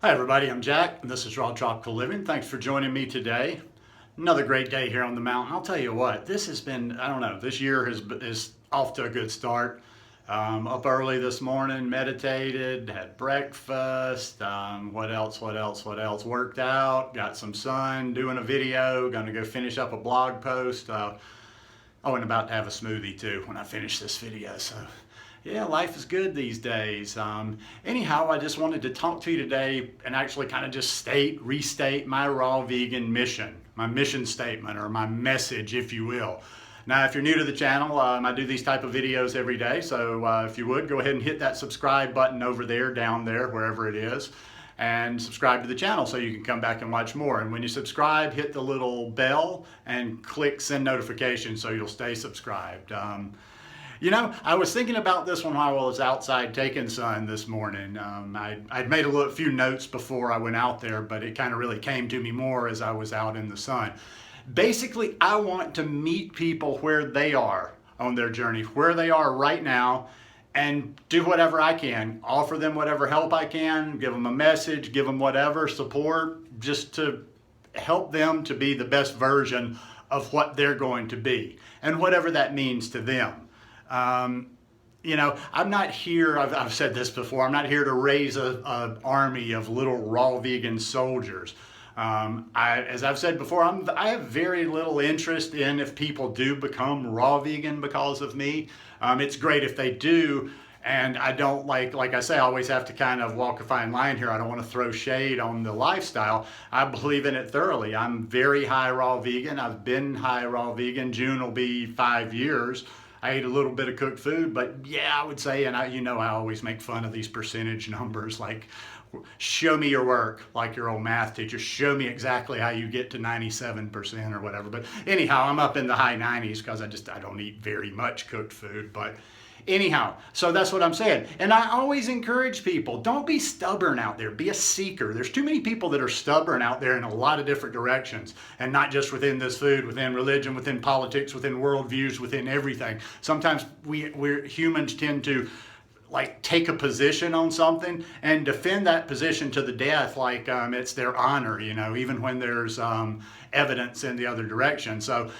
Hi everybody, I'm Jack, and this is Raw Tropical Living. Thanks for joining me today. Another great day here on the mountain. I'll tell you what, this has been, I don't know, this year is off to a good start. Up early this morning, meditated, had breakfast, what else, worked out, got some sun, doing a video, gonna go finish up a blog post. And about to have a smoothie too when I finish this video. So yeah, life is good these days. Anyhow, I just wanted to talk to you today and actually kind of just restate my raw vegan mission, my mission statement, or my message, if you will. Now, if you're new to the channel, I do these type of videos every day. So if you would, go ahead and hit that subscribe button over there, down there, wherever it is, and subscribe to the channel so you can come back and watch more. And when you subscribe, hit the little bell and click send notifications so you'll stay subscribed. I was thinking about this one while I was outside taking sun this morning. I'd made a few notes before I went out there, but it kind of really came to me more as I was out in the sun. Basically, I want to meet people where they are on their journey, where they are right now, and do whatever I can, offer them whatever help I can, give them a message, give them whatever support, just to help them to be the best version of what they're going to be, and whatever that means to them. I'm not here, I've said this before, I'm not here to raise an army of little raw vegan soldiers. As I've said before, I have very little interest in if people do become raw vegan because of me. It's great if they do, and I don't like I say, I always have to kind of walk a fine line here. I don't want to throw shade on the lifestyle. I believe in it thoroughly. I'm very high raw vegan. I've been high raw vegan. June will be 5 years. I ate a little bit of cooked food, but yeah, I would say, and I always make fun of these percentage numbers, like show me your work, like your old math teacher, show me exactly how you get to 97% or whatever. But anyhow, I'm up in the high 90s because I don't eat very much cooked food, but anyhow, so that's what I'm saying. And I always encourage people, don't be stubborn out there, be a seeker. There's too many people that are stubborn out there in a lot of different directions, and not just within this food, within religion, within politics, within worldviews, within everything. Sometimes we're humans tend to take a position on something and defend that position to the death like it's their honor, even when there's evidence in the other direction. So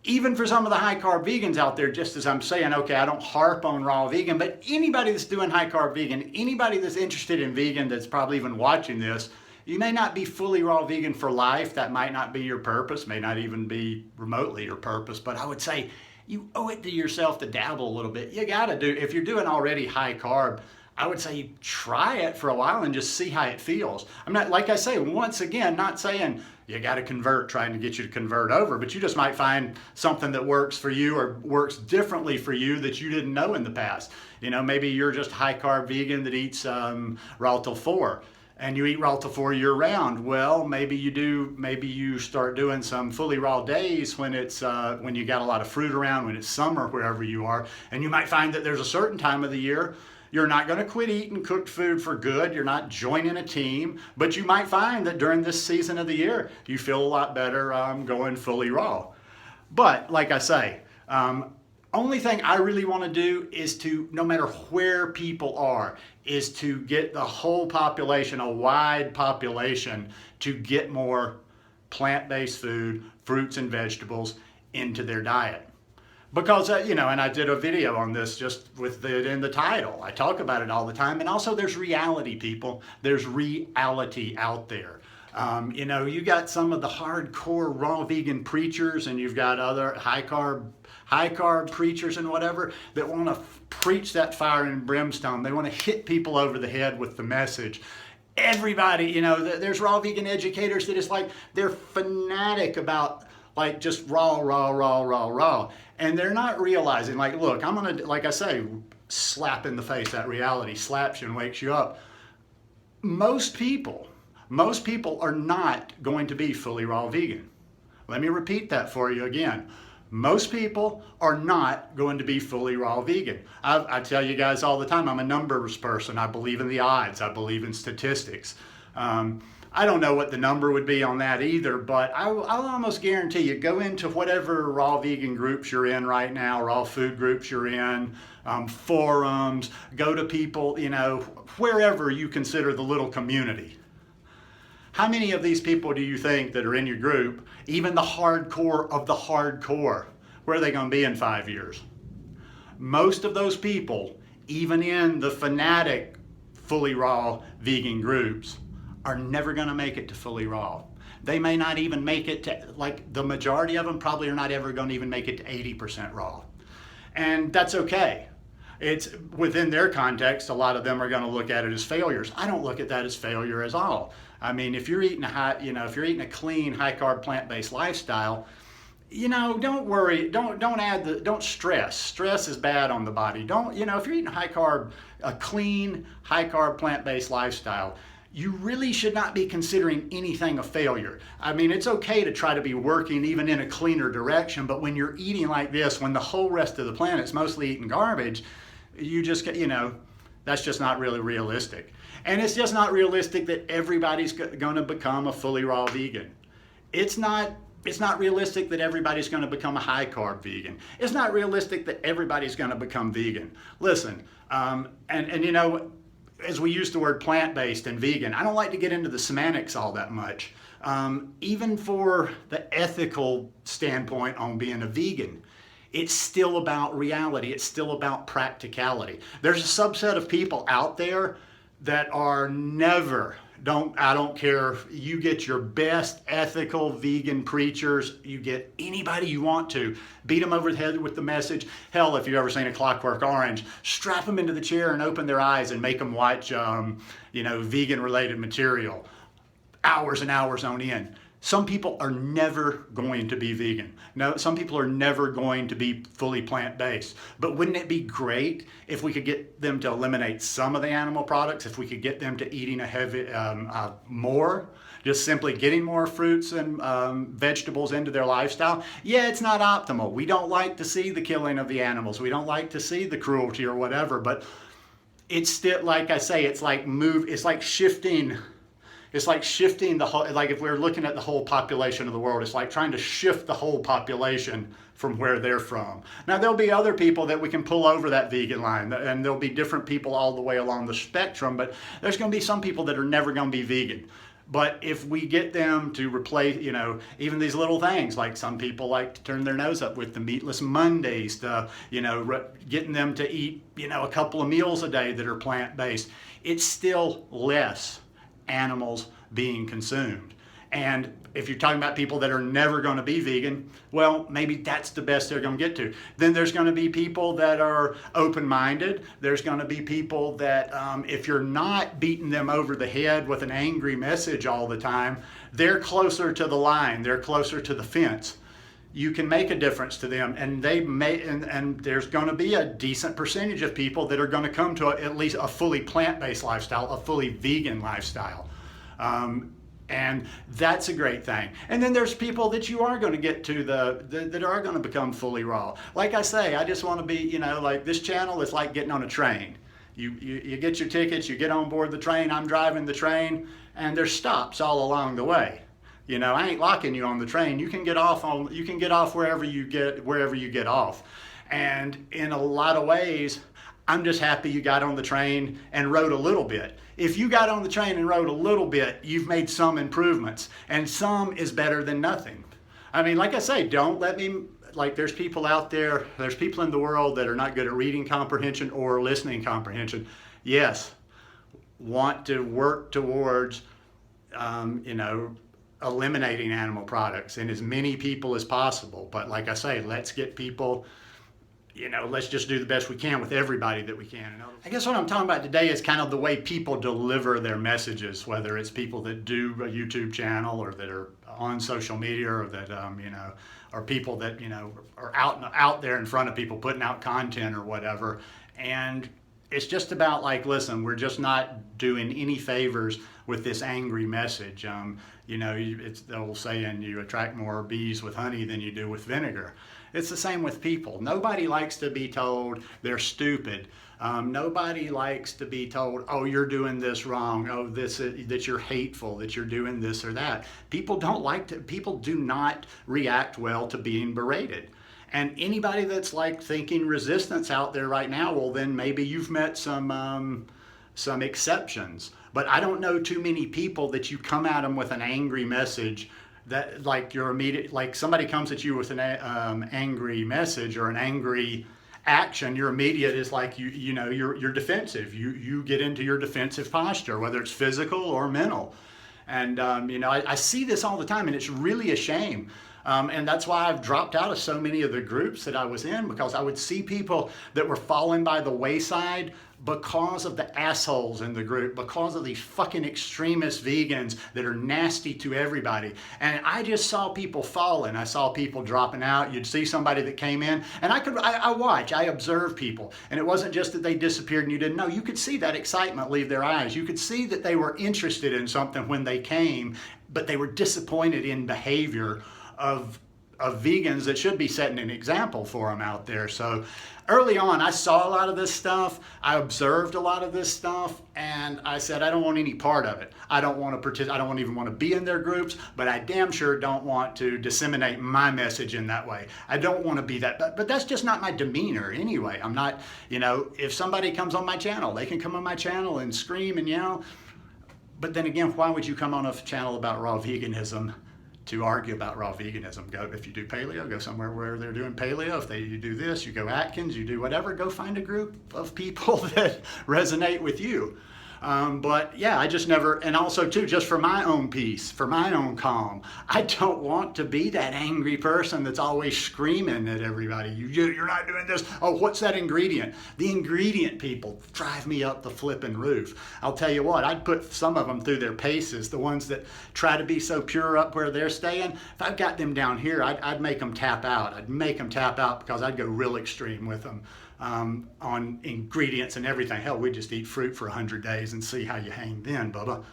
even for some of the high carb vegans out there, just as I'm saying, okay, I don't harp on raw vegan, but anybody that's doing high carb vegan, anybody that's interested in vegan that's probably even watching this, you may not be fully raw vegan for life. That might not be your purpose, may not even be remotely your purpose, but I would say you owe it to yourself to dabble a little bit. You gotta do, if you're doing already high carb, I would say you try it for a while and just see how it feels. I'm not, like I say, once again, not saying you got to convert, trying to get you to convert over, but you just might find something that works for you or works differently for you that you didn't know in the past. Maybe you're just high carb vegan that eats raw till 4 and you eat raw till 4 year round. Well, maybe you start doing some fully raw days when it's when you got a lot of fruit around, when it's summer, wherever you are, and you might find that there's a certain time of the year you're not going to quit eating cooked food for good. You're not joining a team, but you might find that during this season of the year, you feel a lot better going fully raw. But like I say, only thing I really want to do is to, no matter where people are, is to get the whole population, a wide population, to get more plant-based food, fruits and vegetables into their diet. Because, and I did a video on this just with it in the title. I talk about it all the time. And also there's reality, people. There's reality out there. You got some of the hardcore raw vegan preachers, and you've got other high carb preachers and whatever that want to preach that fire and brimstone. They want to hit people over the head with the message. Everybody, there's raw vegan educators that is they're fanatic about just raw. And they're not realizing, look, I'm going to, like I say, slap in the face that reality, slaps you and wakes you up. Most people are not going to be fully raw vegan. Let me repeat that for you again. Most people are not going to be fully raw vegan. I tell you guys all the time, I'm a numbers person. I believe in the odds. I believe in statistics. I don't know what the number would be on that either, but I'll almost guarantee you, go into whatever raw vegan groups you're in right now, raw food groups you're in, forums, go to people, wherever you consider the little community. How many of these people do you think that are in your group, even the hardcore of the hardcore, where are they going to be in 5 years? Most of those people, even in the fanatic fully raw vegan groups, are never going to make it to fully raw. They may not even make it to, like the majority of them probably are not ever going to even make it to 80% raw. And that's okay. It's within their context, a lot of them are going to look at it as failures. I don't look at that as failure at all. I mean, if you're eating if you're eating a clean, high carb, plant-based lifestyle, don't worry, don't stress. Stress is bad on the body. If you're eating a clean, high carb, plant-based lifestyle, you really should not be considering anything a failure. I mean, it's okay to try to be working even in a cleaner direction, but when you're eating like this, when the whole rest of the planet's mostly eating garbage, you just, that's just not really realistic. And it's just not realistic that everybody's going to become a fully raw vegan. It's not realistic that everybody's going to become a high carb vegan. It's not realistic that everybody's going to become vegan. Listen, as we use the word plant-based and vegan, I don't like to get into the semantics all that much. Even for the ethical standpoint on being a vegan, it's still about reality. It's still about practicality. There's a subset of people out there that are I don't care, you get your best ethical vegan preachers, you get anybody you want to, beat them over the head with the message. Hell, if you've ever seen A Clockwork Orange, strap them into the chair and open their eyes and make them watch, vegan related material, hours and hours on end. Some people are never going to be vegan. No, some people are never going to be fully plant-based. But wouldn't it be great if we could get them to eliminate some of the animal products, if we could get them to eating more, just simply getting more fruits and vegetables into their lifestyle? Yeah, it's not optimal. We don't like to see the killing of the animals. We don't like to see the cruelty or whatever, but it's still, like I say, it's like shifting the whole, like if we're looking at the whole population of the world, it's like trying to shift the whole population from where they're from. Now, there'll be other people that we can pull over that vegan line, and there'll be different people all the way along the spectrum, but there's going to be some people that are never going to be vegan. But if we get them to replace, even these little things, like some people like to turn their nose up with the meatless Mondays, getting them to eat, a couple of meals a day that are plant-based, it's still less animals being consumed. And if you're talking about people that are never going to be vegan, well, maybe that's the best they're going to get to. Then there's going to be people that are open-minded. There's going to be people that, if you're not beating them over the head with an angry message all the time, they're closer to the line. They're closer to the fence. You can make a difference to them, and there's going to be a decent percentage of people that are going to come to at least a fully plant-based lifestyle, a fully vegan lifestyle. And that's a great thing. And then there's people that you are going to get to that are going to become fully raw. Like I say, I just want to be, like this channel is like getting on a train. You get your tickets, you get on board the train, I'm driving the train, and there's stops all along the way. I ain't locking you on the train. You can get off wherever you get off. And in a lot of ways, I'm just happy you got on the train and rode a little bit. If you got on the train and rode a little bit, you've made some improvements, and some is better than nothing. I mean, like I say, there's people out there, there's people in the world that are not good at reading comprehension or listening comprehension. Yes, want to work towards, eliminating animal products in as many people as possible. But like I say, let's get people, let's just do the best we can with everybody that we can. I guess what I'm talking about today is kind of the way people deliver their messages, whether it's people that do a YouTube channel or that are on social media or that, or people that, are out there in front of people putting out content or whatever. And it's just about like, listen, we're just not doing any favors with this angry message. It's the old saying, you attract more bees with honey than you do with vinegar. It's the same with people. Nobody likes to be told they're stupid. Nobody likes to be told, oh, you're doing this wrong. Oh, that you're hateful, that you're doing this or that. People do not react well to being berated. And anybody that's like thinking resistance out there right now, well, then maybe you've met some exceptions. But I don't know too many people that you come at them with an angry message that like your immediate, like somebody comes at you with an angry message or an angry action, your immediate is like you're defensive. You get into your defensive posture, whether it's physical or mental. And I see this all the time, and it's really a shame. And that's why I've dropped out of so many of the groups that I was in, because I would see people that were falling by the wayside because of the assholes in the group, because of these fucking extremist vegans that are nasty to everybody. And I just saw people falling. I saw people dropping out. You'd see somebody that came in, and I observe people. And it wasn't just that they disappeared and you didn't know. You could see that excitement leave their eyes. You could see that they were interested in something when they came, but they were disappointed in behavior of vegans that should be setting an example for them out there. So early on, I saw a lot of this stuff. I observed a lot of this stuff, and I said, I don't want any part of it. I don't want to participate. I don't even want to be in their groups, but I damn sure don't want to disseminate my message in that way. I don't want to be that, but that's just not my demeanor anyway. I'm not, if somebody comes on my channel, they can come on my channel and scream and yell. But then again, why would you come on a channel about raw veganism to argue about raw veganism? If you do paleo, go somewhere where they're doing paleo. If you do this, you go Atkins, you do whatever, go find a group of people that resonate with you. But yeah, I just never, and also too, just for my own peace, for my own calm, I don't want to be that angry person that's always screaming at everybody. You're not doing this. Oh, what's that ingredient? The ingredient people drive me up the flipping roof. I'll tell you what, I'd put some of them through their paces, the ones that try to be so pure up where they're staying. If I've got them down here, I'd make them tap out. I'd make them tap out because I'd go real extreme with them. On ingredients and everything. Hell, we just eat fruit for 100 days and see how you hang then, Bubba.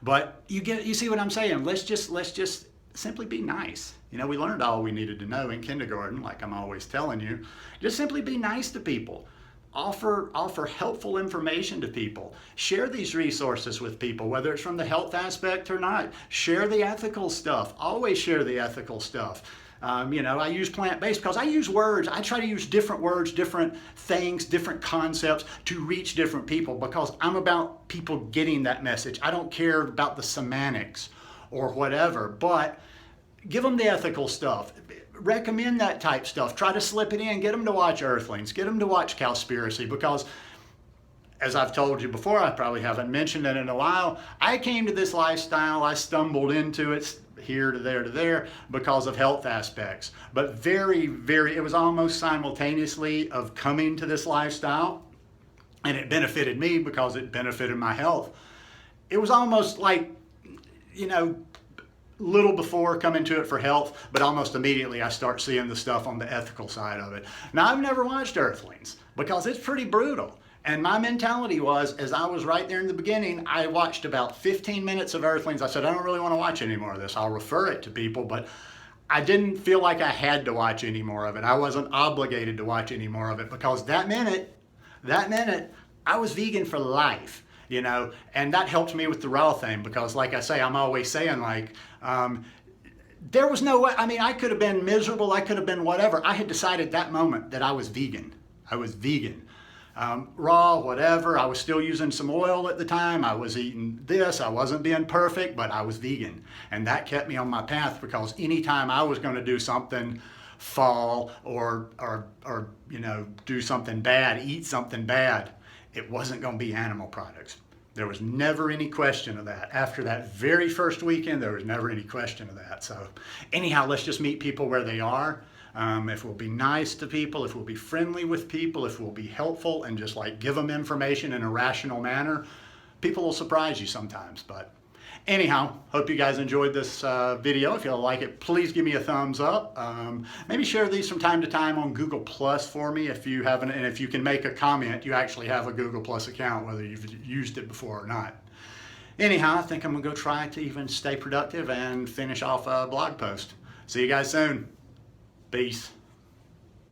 But you see what I'm saying? Let's just simply be nice. We learned all we needed to know in kindergarten, like I'm always telling you. Just simply be nice to people. Offer helpful information to people. Share these resources with people, whether it's from the health aspect or not. Share the ethical stuff. Always share the ethical stuff. I use plant-based because I use words. I try to use different words, different things, different concepts to reach different people, because I'm about people getting that message. I don't care about the semantics or whatever, but give them the ethical stuff. Recommend that type stuff. Try to slip it in. Get them to watch Earthlings. Get them to watch Cowspiracy, because as I've told you before, I probably haven't mentioned it in a while, I came to this lifestyle, I stumbled into it here to there because of health aspects. But it was almost simultaneously of coming to this lifestyle, and it benefited me because it benefited my health. It was almost like, little before coming to it for health, but almost immediately I start seeing the stuff on the ethical side of it. Now, I've never watched Earthlings because it's pretty brutal. And my mentality was, as I was right there in the beginning, I watched about 15 minutes of Earthlings. I said, I don't really want to watch any more of this. I'll refer it to people, but I didn't feel like I had to watch any more of it. I wasn't obligated to watch any more of it, because that minute, I was vegan for life, and that helped me with the raw thing, because like I say, I'm always saying there was no way, I could have been miserable. I could have been whatever. I had decided that moment that I was vegan. I was vegan. Raw, whatever. I was still using some oil at the time. I was eating this. I wasn't being perfect, but I was vegan. And that kept me on my path, because anytime I was going to do something, fall or do something bad, eat something bad, it wasn't going to be animal products. There was never any question of that. After that very first weekend, there was never any question of that. So anyhow, let's just meet people where they are. If we'll be nice to people, if we'll be friendly with people, if we'll be helpful and just give them information in a rational manner, people will surprise you sometimes. But anyhow, hope you guys enjoyed this video. If you like it, please give me a thumbs up. Maybe share these from time to time on Google Plus for me if you haven't, and if you can make a comment, you actually have a Google Plus account, whether you've used it before or not. Anyhow, I think I'm gonna go try to even stay productive and finish off a blog post. See you guys soon. Peace.